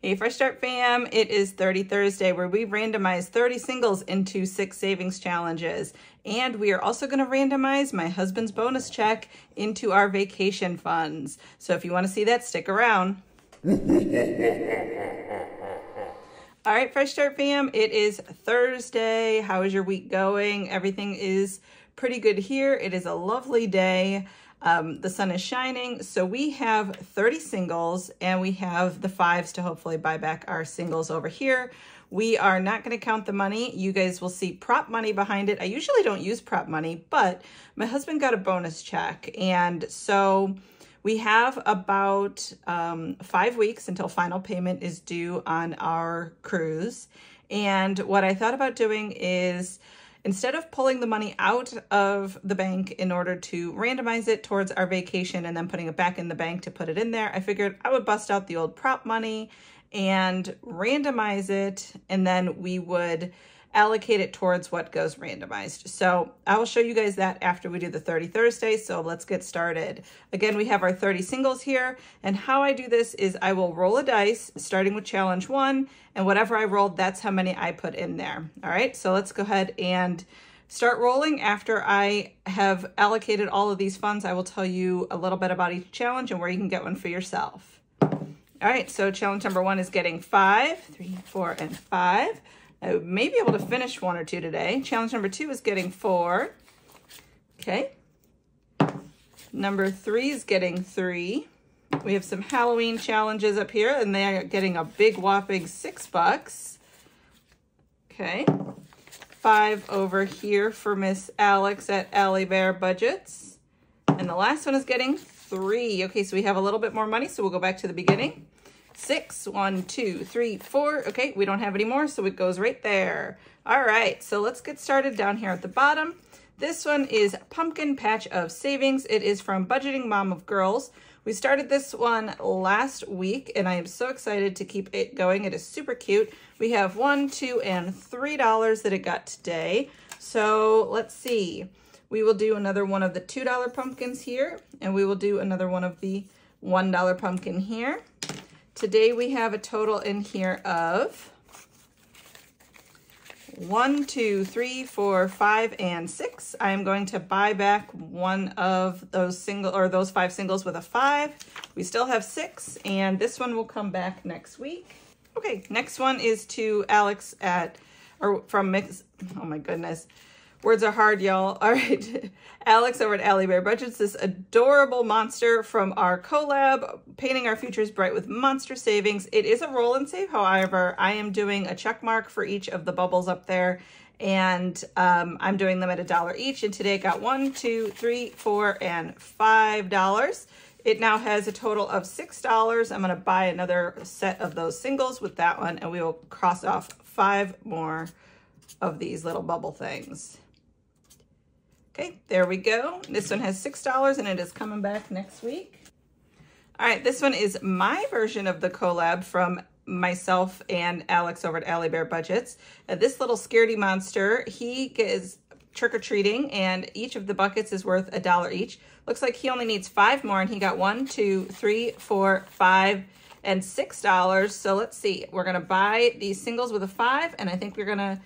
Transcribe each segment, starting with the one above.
Hey, Fresh Start fam, it is 30 Thursday where we randomize 30 singles into 6 savings challenges. And we are also going to randomize my husband's bonus check into our vacation funds. So if you want to see that, stick around. All right, Fresh Start fam, it is Thursday. How is your week going? Everything is pretty good here. It is a lovely day. The sun is shining, so we have 30 singles and we have the 5s to hopefully buy back our singles over here. We are not going to count the money. You guys will see prop money behind it. I usually don't use prop money, but my husband got a bonus check, and so we have about 5 weeks until final payment is due on our cruise. And what I thought about doing is, instead of pulling the money out of the bank in order to randomize it towards our vacation and then putting it back in the bank to put it in there, I figured I would bust out the old prop money and randomize it, and then we would allocate it towards what goes randomized. So I will show you guys that after we do the 30 Thursday. So let's get started. Again, we have our 30 singles here, and how I do this is I will roll a dice starting with challenge 1, and whatever I rolled, that's how many I put in there. All right, so let's go ahead and start rolling. After I have allocated all of these funds, I will tell you a little bit about each challenge and where you can get one for yourself. All right, so challenge number 1 is getting 5, 3, 4, and 5. I may be able to finish 1 or 2 today. Challenge number 2 is getting 4. Okay. Number 3 is getting 3. We have some Halloween challenges up here, and they are getting a big whopping $6. Okay. 5 over here for Miss Alex at Alley Bear Budgets. And the last one is getting 3. Okay, so we have a little bit more money, so we'll go back to the beginning. 6, 1, 2, 3, 4. Okay, we don't have any more, so it goes right there. All right, so let's get started down here at the bottom. This one is Pumpkin Patch of Savings. It is from Budgeting Mom of Girls. We started this one last week, and I am so excited to keep it going. It is super cute. We have $1, $2, and $3 that it got today. So let's see. We will do another one of the $2 pumpkins here, and we will do another one of the $1 pumpkin here. Today we have a total in here of 1, 2, 3, 4, 5, and 6. I am going to buy back one of those those 5 singles with a 5. We still have 6, and this one will come back next week. Okay, next one is to Alex from Mix. Oh my goodness. Words are hard, y'all. All right. Alex over at Alley Bear Budgets, this adorable monster from our collab, Painting Our Futures Bright with Monster Savings. It is a roll and save. However, I am doing a check mark for each of the bubbles up there, and I'm doing them at $1 each. And today I got 1, 2, 3, 4, and $5. It now has a total of $6. I'm going to buy another set of those singles with that one, and we will cross off 5 more of these little bubble things. Okay, there we go. This one has $6, and it is coming back next week. All right, this one is my version of the collab from myself and Alex over at Alley Bear Budgets. This little scaredy monster, he is trick-or-treating, and each of the buckets is worth $1 each. Looks like he only needs 5 more, and he got 1, 2, 3, 4, 5, and $6. So let's see. We're going to buy these singles with a 5, and I think we're going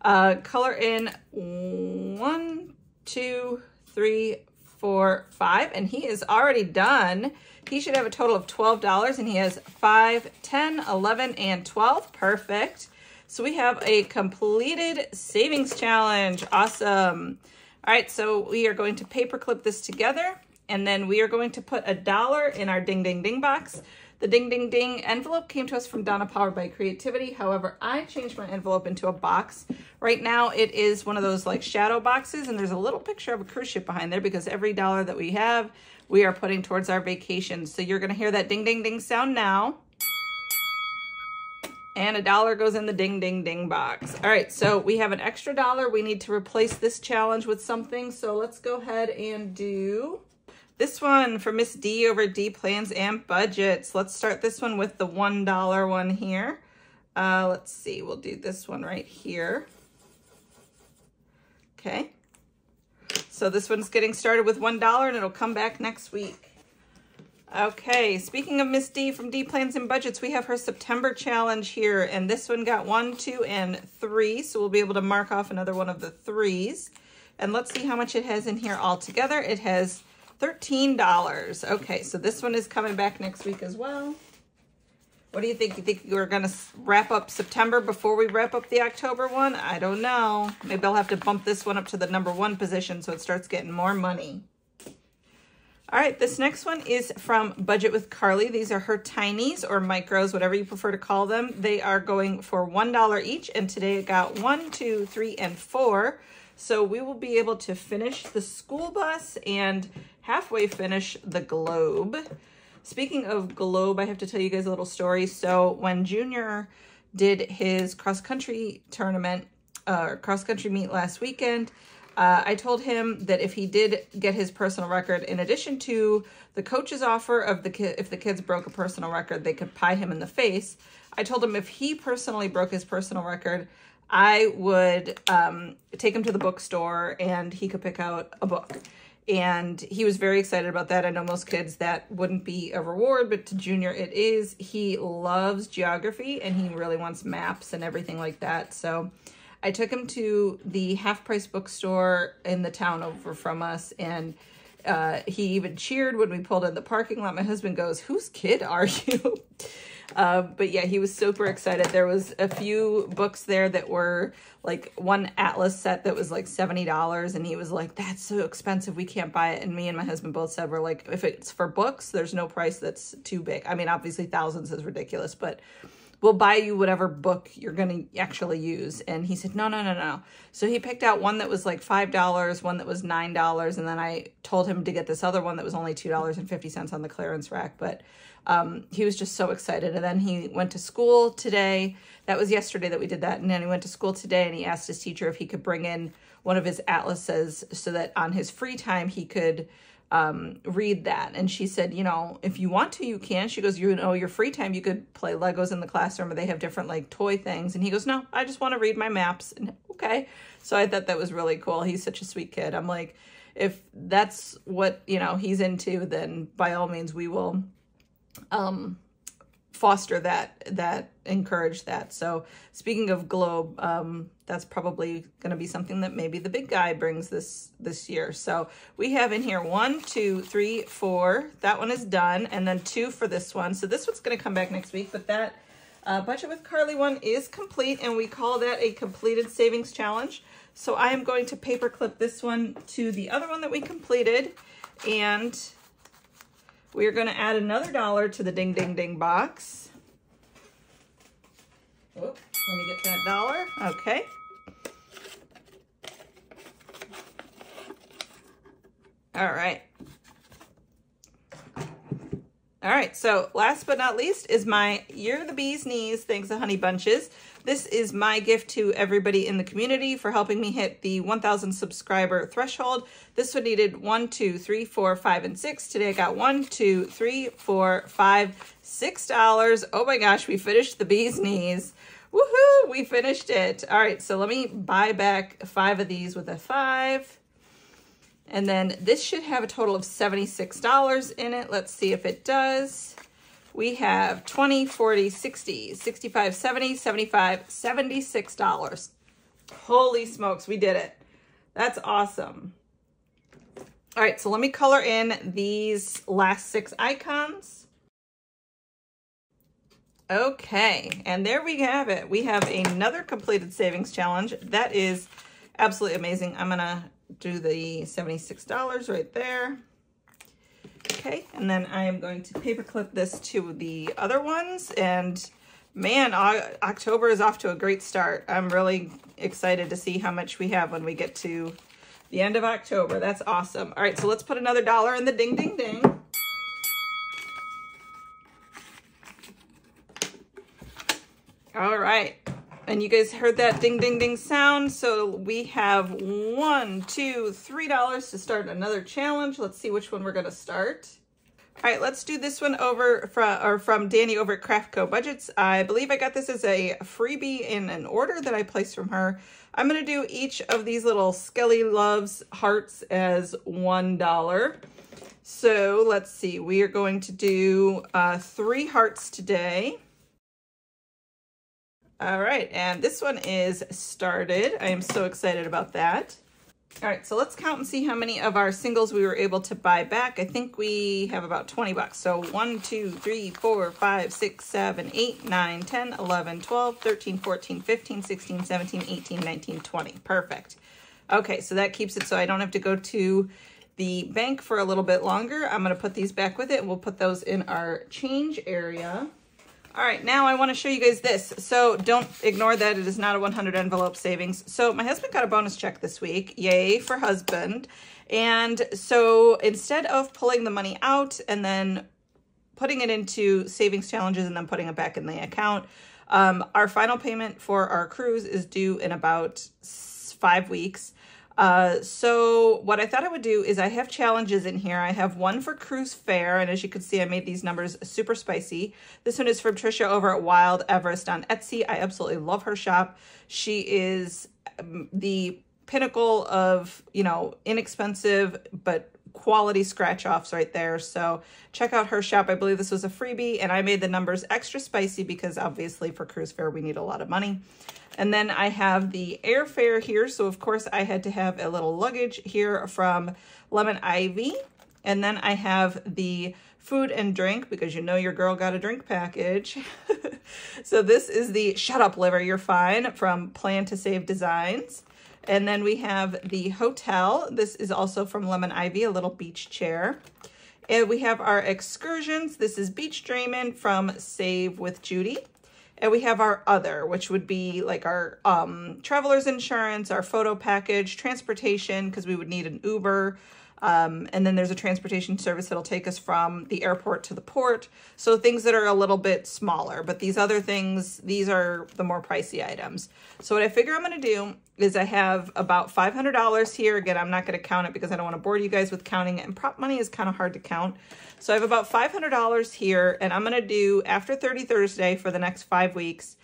to color in 1, 2, 3, 4, 5, and he is already done. He should have a total of $12, and he has 5, 10, 11, and 12. Perfect. So we have a completed savings challenge. Awesome. All right, so we are going to paperclip this together, and then we are going to put $1 in our Ding Ding Ding box. The Ding Ding Ding envelope came to us from Donna Powered by Creativity. However, I changed my envelope into a box. Right now, it is one of those like shadow boxes, and there's a little picture of a cruise ship behind there because every dollar that we have, we are putting towards our vacation. So you're going to hear that ding, ding, ding sound now. And $1 goes in the Ding Ding Ding box. All right, so we have an extra $1. We need to replace this challenge with something. So let's go ahead and do this one for Miss D over D Plans and Budgets. Let's start this one with the $1 one here. Let's see, we'll do this one right here. Okay. So this one's getting started with $1, and it'll come back next week. Okay, speaking of Miss D from D Plans and Budgets, we have her September challenge here, and this one got 1, 2, and 3, so we'll be able to mark off another one of the 3s. And let's see how much it has in here altogether. It has $13. Okay, so this one is coming back next week as well. What do you think? You think we're going to wrap up September before we wrap up the October one? I don't know. Maybe I'll have to bump this one up to the #1 position so it starts getting more money. All right, this next one is from Budget with Carly. These are her tinies or micros, whatever you prefer to call them. They are going for $1 each, and today it got 1, 2, 3, and 4. So we will be able to finish the school bus and halfway finish the globe. Speaking of globe, I have to tell you guys a little story. So when Junior did his cross-country tournament, cross-country meet last weekend, I told him that if he did get his personal record, in addition to the coach's offer of if the kids broke a personal record, they could pie him in the face. I told him if he personally broke his personal record, I would take him to the bookstore and he could pick out a book. And he was very excited about that. I know most kids that wouldn't be a reward, but to Junior it is. He loves geography and he really wants maps and everything like that. So I took him to the half-price bookstore in the town over from us, and he even cheered when we pulled in the parking lot. My husband goes, "Whose kid are you?" But yeah, he was super excited. There was a few books there that were like one atlas set that was like $70, and he was like, "That's so expensive, we can't buy it." And me and my husband both said, we're like, if it's for books, there's no price that's too big. I mean, obviously thousands is ridiculous, but we'll buy you whatever book you're going to actually use. And he said, no. So he picked out one that was like $5, one that was $9. And then I told him to get this other one that was only $2.50 on the clearance rack. But he was just so excited. And then he went to school today. That was yesterday that we did that. And then he went to school today and he asked his teacher if he could bring in one of his atlases so that on his free time he could read that. And she said, you know, if you want to, you can. She goes, you know, your free time, you could play Legos in the classroom, or they have different like toy things. And he goes, no, I just want to read my maps. And okay. So I thought that was really cool. He's such a sweet kid. I'm like, if that's what, you know, he's into, then by all means we will, foster that, encourage that. So speaking of globe, that's probably going to be something that maybe the big guy brings this year. So we have in here 1, 2, 3, 4. That one is done. And then 2 for this one. So this one's going to come back next week, but that Budget with Carly one is complete, and we call that a completed savings challenge. So I am going to paper clip this one to the other one that we completed, and we are going to add another $1 to the Ding Ding Ding box. Oh, let me get that $1. Okay. All right. All right, so last but not least is my You're the Bee's Knees, thanks to Honey Bunches. This is my gift to everybody in the community for helping me hit the 1,000 subscriber threshold. This one needed 1, 2, 3, 4, 5, and 6. Today I got 1, 2, 3, 4, 5, $6. Oh my gosh, we finished the Bee's Knees. Woohoo, we finished it. All right, so let me buy back 5 of these with a 5. And then this should have a total of $76 in it. Let's see if it does. We have 20, 40, 60, 65, 70, 75, $76. Holy smokes, we did it. That's awesome. All right, so let me color in these last 6 icons. Okay, and there we have it. We have another completed savings challenge. That is absolutely amazing. I'm gonna do the $76 right there. Okay, and then I am going to paper clip this to the other ones. And man, October is off to a great start. I'm really excited to see how much we have when we get to the end of October. That's awesome. All right, so let's put another $1 in the Ding Ding Ding. All right. And you guys heard that ding, ding, ding sound. So we have $1, $2, $3 to start another challenge. Let's see which one we're going to start. All right, let's do this one over from Danny over at Craft Co Budgets. I believe I got this as a freebie in an order that I placed from her. I'm going to do each of these little Skelly Loves hearts as $1. So let's see, we are going to do 3 hearts today. All right, and this one is started. I am so excited about that. All right, so let's count and see how many of our singles we were able to buy back. I think we have about 20 bucks. So 1, 2, 3, 4, 5, 6, 7, 8, 9, 10, 11, 12, 13, 14, 15, 16, 17, 18, 19, 20. Perfect. Okay, so that keeps it so I don't have to go to the bank for a little bit longer. I'm going to put these back with it. We'll put those in our change area. All right, now I want to show you guys this. So don't ignore that it is not a 100 envelope savings. So my husband got a bonus check this week. Yay for husband. And so instead of pulling the money out and then putting it into savings challenges and then putting it back in the account, our final payment for our cruise is due in about 5 weeks. So what I thought I would do is I have challenges in here. I have one for cruise fare, and as you can see, I made these numbers super spicy. This one is from Trisha over at Wild Everest on Etsy. I absolutely love her shop. She is the pinnacle of, you know, inexpensive, but quality scratch offs right there. So check out her shop. I believe this was a freebie, and I made the numbers extra spicy because obviously for cruise fare, we need a lot of money. And then I have the airfare here. So of course I had to have a little luggage here from Lemon Ivy. And then I have the food and drink because you know your girl got a drink package. So this is the Shut Up Liver, You're Fine from Plan to Save Designs. And then we have the hotel. This is also from Lemon Ivy, a little beach chair. And we have our excursions. This is Beach Dreamin' from Save with Judy. And we have our other, which would be like our traveler's insurance, our photo package, transportation, because we would need an Uber. And then there's a transportation service that'll take us from the airport to the port. So things that are a little bit smaller, but these other things, these are the more pricey items. So what I figure I'm going to do is I have about $500 here. Again, I'm not going to count it because I don't want to bore you guys with counting it. And prop money is kind of hard to count. So I have about $500 here, and I'm going to do after 30 Thursday for the next 5 weeks.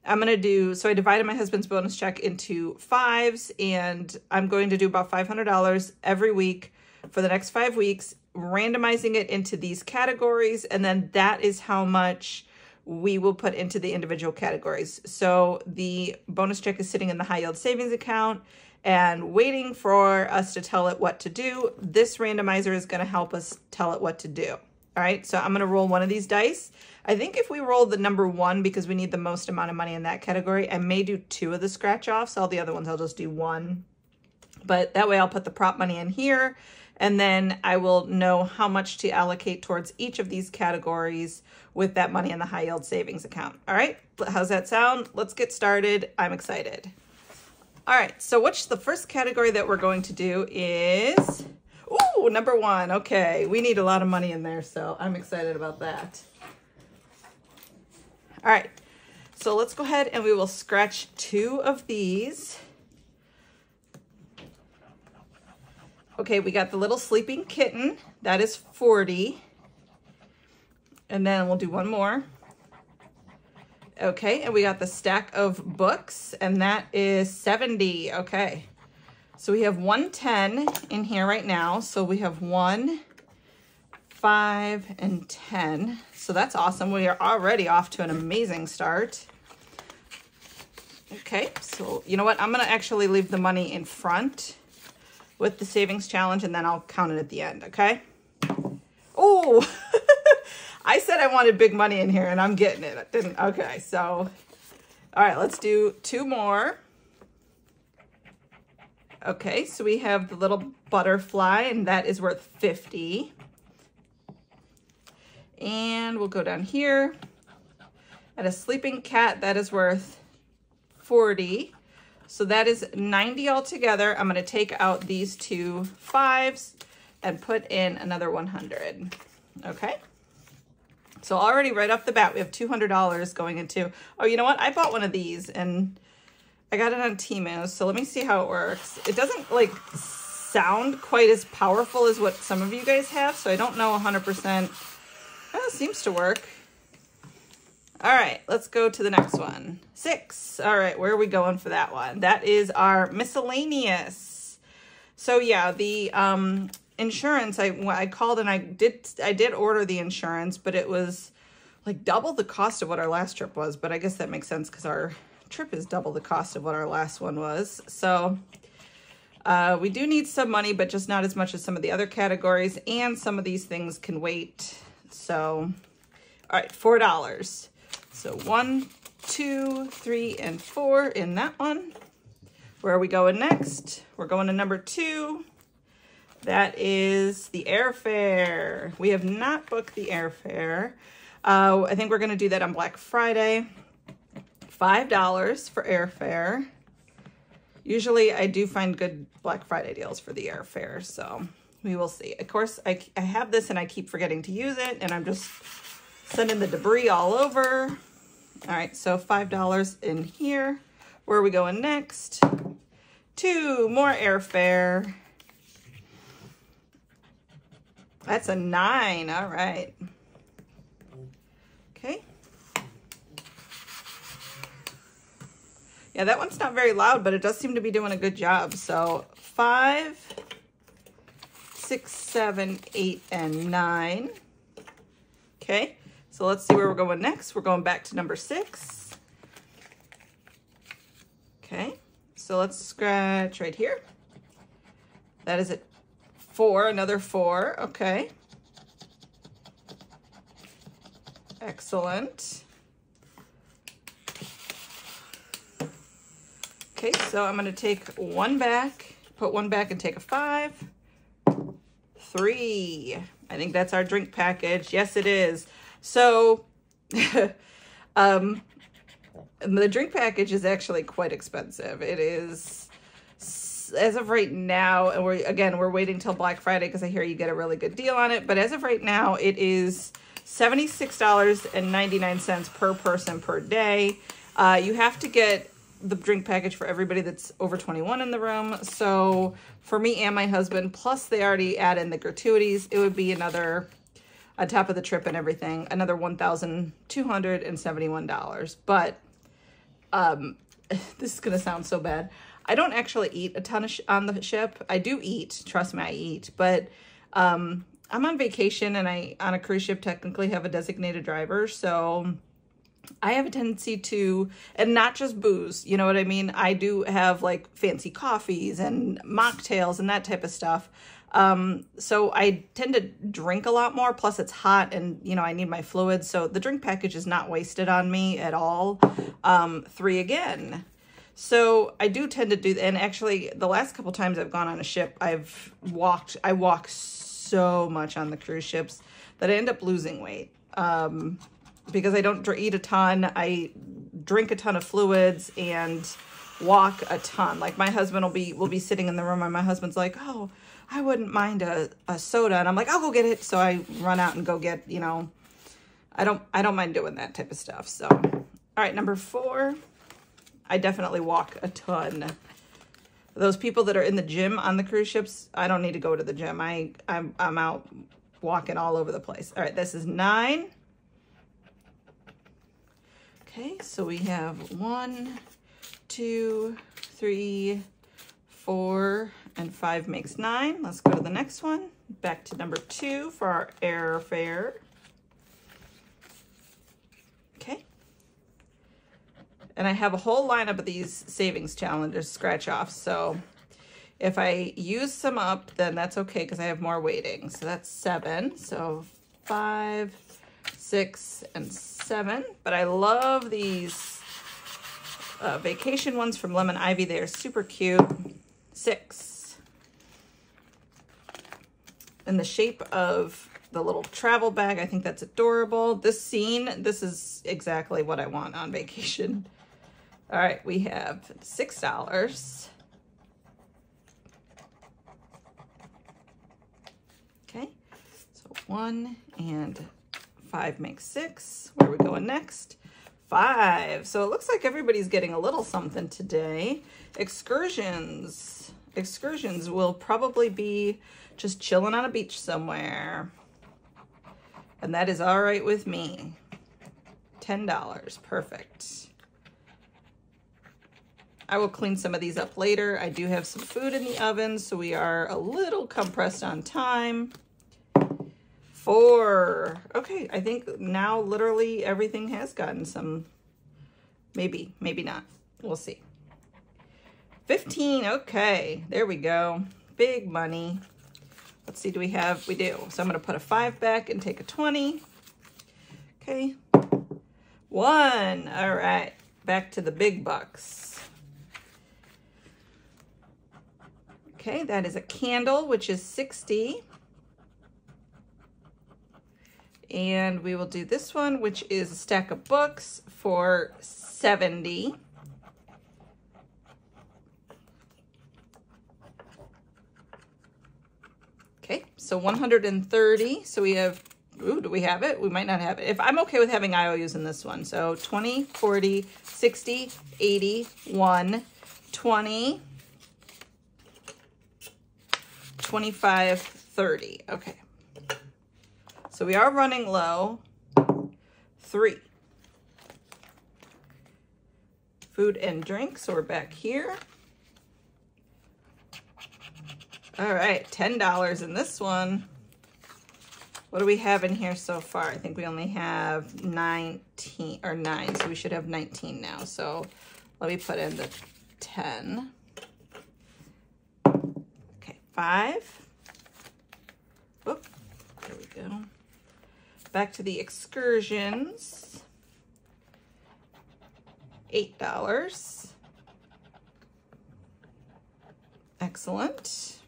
I'm going to do, so I divided my husband's bonus check into 5s, and I'm going to do about $500 every week for the next 5 weeks, randomizing it into these categories, and then that is how much we will put into the individual categories. So the bonus check is sitting in the high yield savings account and waiting for us to tell it what to do. This randomizer is going to help us tell it what to do. All right, so I'm going to roll one of these dice. I think if we roll the number 1, because we need the most amount of money in that category, I may do 2 of the scratch offs. All the other ones I'll just do 1. But that way I'll put the prop money in here, and then I will know how much to allocate towards each of these categories with that money in the high yield savings account. All right, how's that sound? Let's get started. I'm excited. All right, so what's the first category that we're going to do is, ooh, number 1. Okay, we need a lot of money in there, so I'm excited about that. All right, so let's go ahead and we will scratch 2 of these. Okay, we got the little sleeping kitten. That is 40. And then we'll do 1 more. Okay, and we got the stack of books, and that is 70. Okay, so we have 110 in here right now. So we have 1, 5, and 10. So that's awesome. We are already off to an amazing start. Okay, so you know what? I'm going to actually leave the money in front with the savings challenge, and then I'll count it at the end, okay? Oh, I said I wanted big money in here, and I'm getting it. I didn't. Okay, so, all right, let's do 2 more. Okay, so we have the little butterfly, and that is worth 50. And we'll go down here. At a sleeping cat, that is worth 40. So that is 90 altogether. I'm going to take out these 2 5s and put in another 100. Okay. So already right off the bat, we have $200 going into, oh, you know what? I bought one of these and I got it on Temu. So let me see how it works. It doesn't like sound quite as powerful as what some of you guys have. So I don't know 100%. Well, it seems to work. All right, let's go to the next one. 6. All right, where are we going for that one? That is our miscellaneous. So yeah, the insurance, I called and I did order the insurance, but it was like double the cost of what our last trip was. But I guess that makes sense because our trip is double the cost of what our last one was. So we do need some money, but just not as much as some of the other categories, and some of these things can wait. So, all right, $4. So 1, 2, 3, and 4 in that one. Where are we going next? We're going to number 2. That is the airfare. We have not booked the airfare. I think we're going to do that on Black Friday. $5 for airfare. Usually I do find good Black Friday deals for the airfare, so we will see. Of course, I have this and I keep forgetting to use it, and I'm just sending the debris all over. All right, so $5 in here. Where are we going next? 2 more airfare. That's a 9. All right. Okay. Yeah, that one's not very loud, but it does seem to be doing a good job. So 5, 6, 7, 8, and 9. Okay. So let's see where we're going next. We're going back to number 6. Okay. So let's scratch right here. That is at 4, another 4. Okay. Excellent. Okay, so I'm going to take 1 back, put 1 back and take a 5. 3. I think that's our drink package. Yes, it is. So, the drink package is actually quite expensive. It is, as of right now, and we're waiting till Black Friday because I hear you get a really good deal on it. But as of right now, it is $76.99 per person per day. You have to get the drink package for everybody that's over 21 in the room. So for me and my husband, plus they already add in the gratuities, it would be another, on top of the trip and everything, another $1,271. But this is going to sound so bad. I don't actually eat a ton on the ship. I do eat, trust me, I eat, but I'm on vacation, and I, on a cruise ship, technically have a designated driver. So I have a tendency to, and not just booze, you know what I mean? I do have like fancy coffees and mocktails and that type of stuff. So I tend to drink a lot more, plus it's hot and, you know, I need my fluids. So the drink package is not wasted on me at all. 3 again. So I do tend to do, and actually the last couple times I've gone on a ship, I walk so much on the cruise ships that I end up losing weight. Because I don't eat a ton, I drink a ton of fluids and walk a ton. Like my husband will be sitting in the room and my husband's like, oh, I wouldn't mind a soda. And I'm like, I'll go get it. So I run out and go get, you know, I don't mind doing that type of stuff. So, all right, number 4, I definitely walk a ton. Those people that are in the gym on the cruise ships, I don't need to go to the gym. I'm out walking all over the place. All right, this is 9. Okay, so we have 1, 2, 3, 4, and 5 makes 9. Let's go to the next one. Back to number 2 for our airfare. Okay. And I have a whole lineup of these savings challenges, scratch offs. So if I use some up, then that's okay because I have more waiting. So that's 7. So 5, 6, and 7. But I love these vacation ones from Lemon Ivy. They're super cute. 6. In the shape of the little travel bag. I think that's adorable. This scene, this is exactly what I want on vacation. All right, we have $6. Okay, so 1 and 5 makes 6. Where are we going next? 5. So it looks like everybody's getting a little something today. Excursions. Excursions will probably be just chilling on a beach somewhere. And that is all right with me. $10. Perfect. I will clean some of these up later. I do have some food in the oven, so we are a little compressed on time. 4. Okay, I think now literally everything has gotten some, maybe not. We'll see. 15, okay, there we go. Big money. Let's see, do we have, we do. So I'm gonna put a 5 back and take a 20. Okay, 1, all right, back to the big bucks. Okay, that is a candle, which is 60. And we will do this one, which is a stack of books for 70. Okay, so 130. So we have, ooh, do we have it? We might not have it. If I'm okay with having IOUs in this one. So 20, 40, 60, 80, 1, 20, 25, 30. Okay. So we are running low. 3. Food and drink, so we're back here. All right, $10 in this one. What do we have in here so far? I think we only have 19 or 9, so we should have 19 now. So let me put in the 10. Okay, 5. Oop, there we go. Back to the excursions. $8. Excellent. So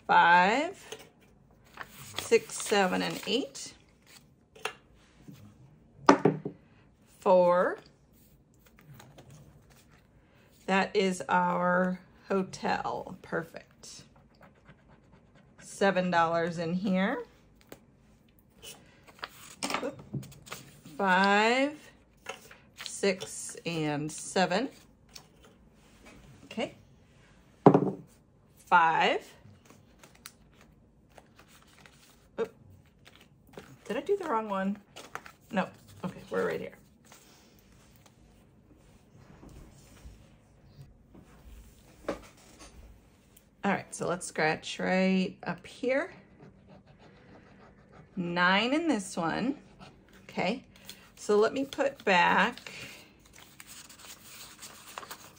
5, 6, 7, and 8. 4. That is our hotel. Perfect. $7 in here. 5, 6, and 7. Okay. 5. Oh, did I do the wrong one? No. Okay, we're right here. All right, so let's scratch right up here. 9 in this one. Okay, so let me put back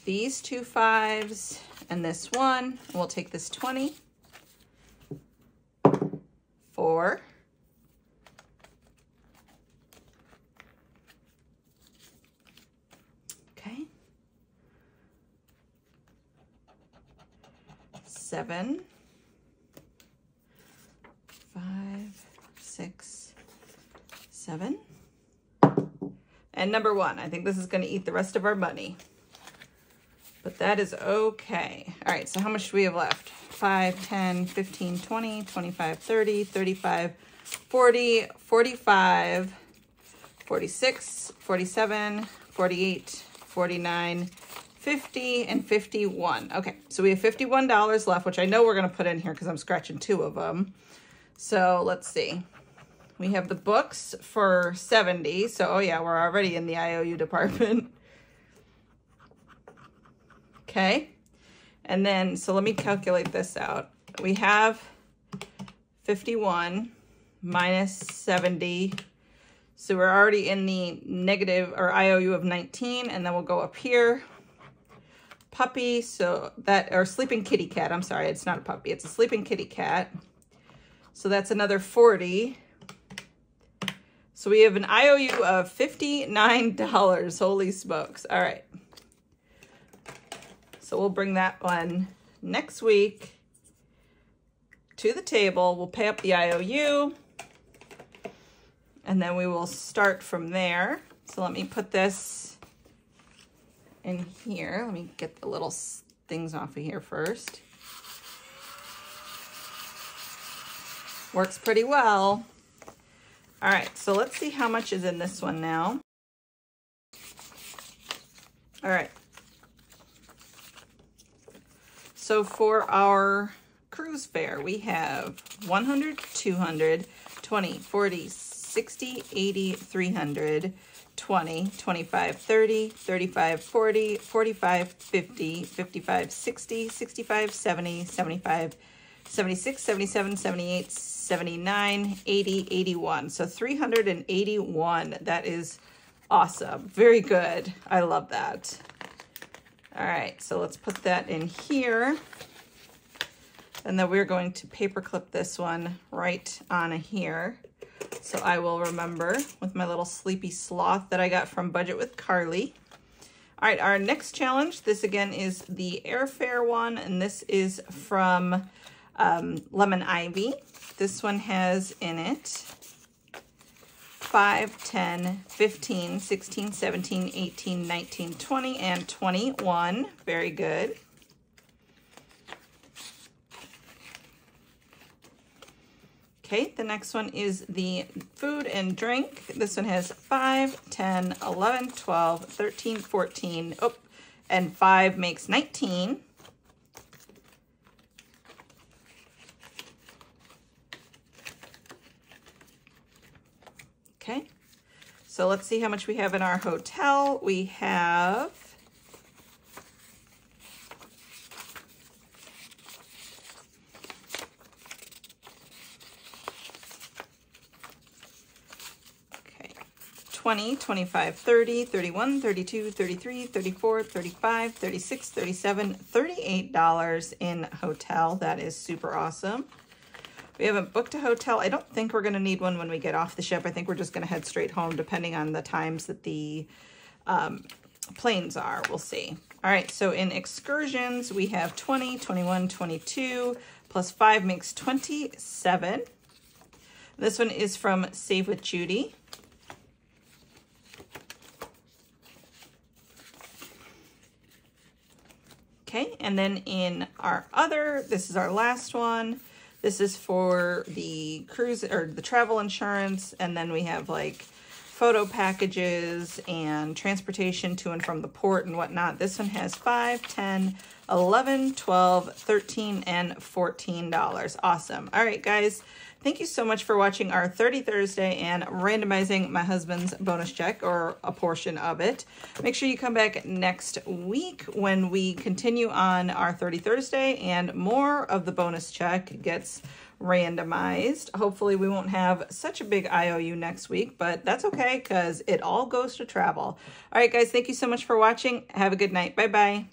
these 2 5s and this 1, and we'll take this 20. 4. 7, 5, 6, 7. And number 1. I think this is going to eat the rest of our money. But that is okay. All right, so how much do we have left? 5, 10, 15, 20, 25, 30, 35, 40, 45, 46, 47, 48, 49, 50, and 51. Okay, so we have $51 left, which I know we're going to put in here because I'm scratching 2 of them. So let's see. We have the books for 70. So, oh yeah, we're already in the IOU department. Okay. And then, so let me calculate this out. We have 51 minus 70. So we're already in the negative or IOU of 19. And then we'll go up here. Puppy, so that, or sleeping kitty cat. I'm sorry, it's not a puppy. It's a sleeping kitty cat. So that's another 40. So we have an IOU of $59. Holy smokes. All right. So we'll bring that one next week to the table. We'll pay up the IOU. And then we will start from there. So let me put this in here. Let me get the little things off of here first. Works pretty well. All right, so let's see how much is in this one now. All right. So for our cruise fare, we have 100, 200, 20, 40, 60, 80, 300, 20, 25, 30, 35, 40, 45, 50, 55, 60, 65, 70, 75, 76, 77, 78, 79, 80, 81. So 381. That is awesome. Very good. I love that. All right, so let's put that in here. And then we're going to paperclip this one right on here. So I will remember with my little sleepy sloth that I got from Budget with Carly. All right, our next challenge, this again is the airfare one, and this is from Lemon Ivy. This one has in it 5, 10, 15, 16, 17, 18, 19, 20, and 21. Very good. Okay, the next one is the food and drink. This one has 5, 10, 11, 12, 13, 14, oh, and 5 makes 19. Okay, so let's see how much we have in our hotel. We have okay, 20, 25, 30, 31, 32, 33, 34, 35, 36, 37, $38 in hotel. That is super awesome. We haven't booked a hotel. I don't think we're going to need one when we get off the ship. I think we're just going to head straight home depending on the times that the planes are. We'll see. All right, so in excursions, we have 20, 21, 22, plus 5 makes 27. This one is from Save with Judy. Okay, and then in our other, this is our last one. This is for the cruise or the travel insurance. And then we have like photo packages and transportation to and from the port and whatnot. This one has 5, 10, 11, 12, 13, and $14. Awesome. All right, guys. Thank you so much for watching our 30 Thursday and randomizing my husband's bonus check, or a portion of it. Make sure you come back next week when we continue on our 30 Thursday and more of the bonus check gets randomized. Hopefully we won't have such a big IOU next week, but that's okay because it all goes to travel. All right, guys, thank you so much for watching. Have a good night. Bye-bye.